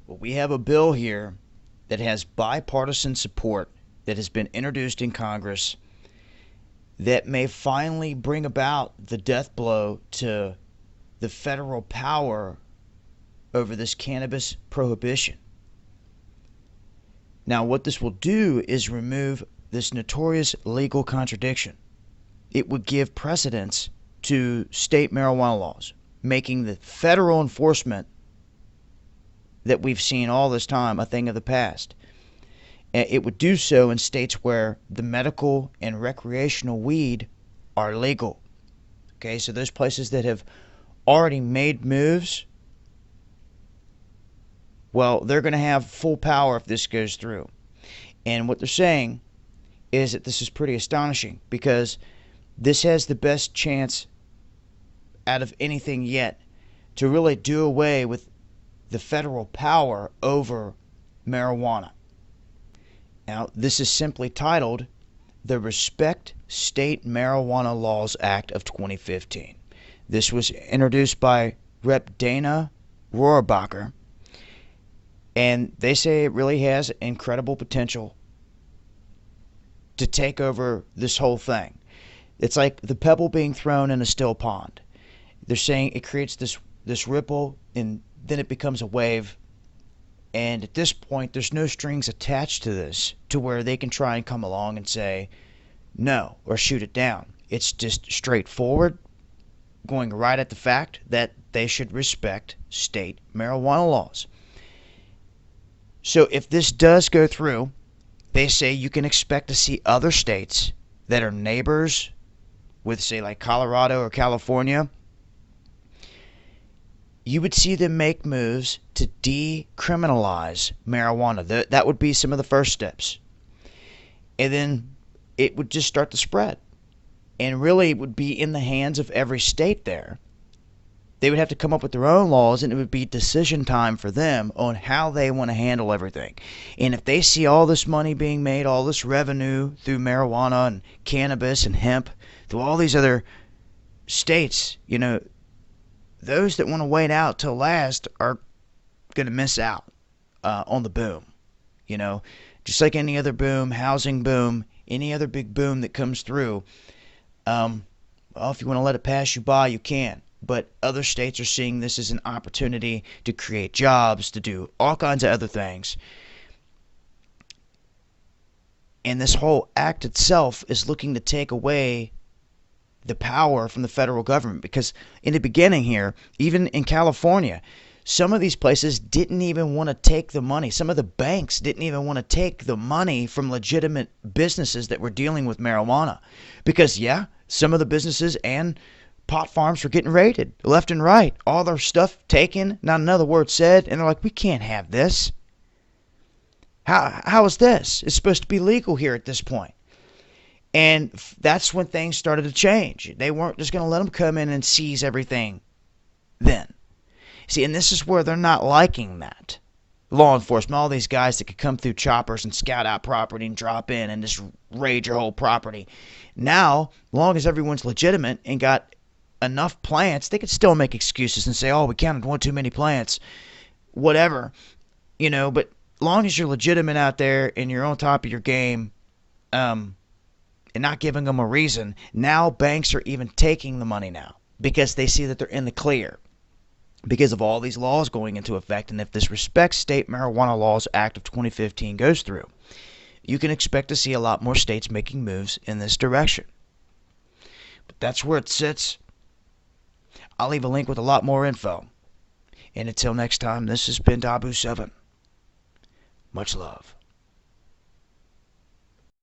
Well, we have a bill here that has bipartisan support that has been introduced in Congress that may finally bring about the death blow to the federal power over this cannabis prohibition. Now, what this will do is remove this notorious legal contradiction. It would give precedence to state marijuana laws, making the federal enforcement that we've seen all this time a thing of the past. It would do so in states where the medical and recreational weed are legal. Okay, so those places that have already made moves, well, they're going to have full power if this goes through. And what they're saying is that this is pretty astonishing because this has the best chance out of anything yet to really do away with the federal power over marijuana. Now, this is simply titled the Respect State Marijuana Laws Act of 2015. This was introduced by Rep. Dana Rohrabacher, and they say it really has incredible potential to take over this whole thing. It's like the pebble being thrown in a still pond. They're saying it creates this ripple, and then it becomes a wave. And at this point, there's no strings attached to this to where they can try and come along and say no or shoot it down. It's just straightforward, going right at the fact that they should respect state marijuana laws. So if this does go through, they say you can expect to see other states that are neighbors with, say, like Colorado or California. You would see them make moves to decriminalize marijuana. That would be some of the first steps. And then it would just start to spread. And really it would be in the hands of every state there. They would have to come up with their own laws, and it would be decision time for them on how they want to handle everything. And if they see all this money being made, all this revenue through marijuana and cannabis and hemp, through all these other states, those that want to wait out till last are going to miss out on the boom. Just like any other boom, housing boom, any other big boom that comes through. Well, if you want to let it pass you by, you can. But other states are seeing this as an opportunity to create jobs, to do all kinds of other things. And this whole act itself is looking to take away the power from the federal government, because in the beginning here, even in California, some of these places didn't even want to take the money. Some of the banks didn't even want to take the money from legitimate businesses that were dealing with marijuana, because some of the businesses and pot farms were getting raided left and right, all their stuff taken, not another word said, and they're like, we can't have this. How is this? It's supposed to be legal here at this point. And that's when things started to change. They weren't just going to let them come in and seize everything then. See, and this is where they're not liking that. Law enforcement, all these guys that could come through choppers and scout out property and drop in and just raid your whole property. Now, long as everyone's legitimate and got enough plants, they could still make excuses and say, oh, we counted one too many plants, whatever. But long as you're legitimate out there and you're on top of your game, and not giving them a reason, now banks are even taking the money now because they see that they're in the clear because of all these laws going into effect. And if this Respect State Marijuana Laws Act of 2015 goes through, you can expect to see a lot more states making moves in this direction. But that's where it sits. I'll leave a link with a lot more info. And until next time, this has been Dabu7. Much love.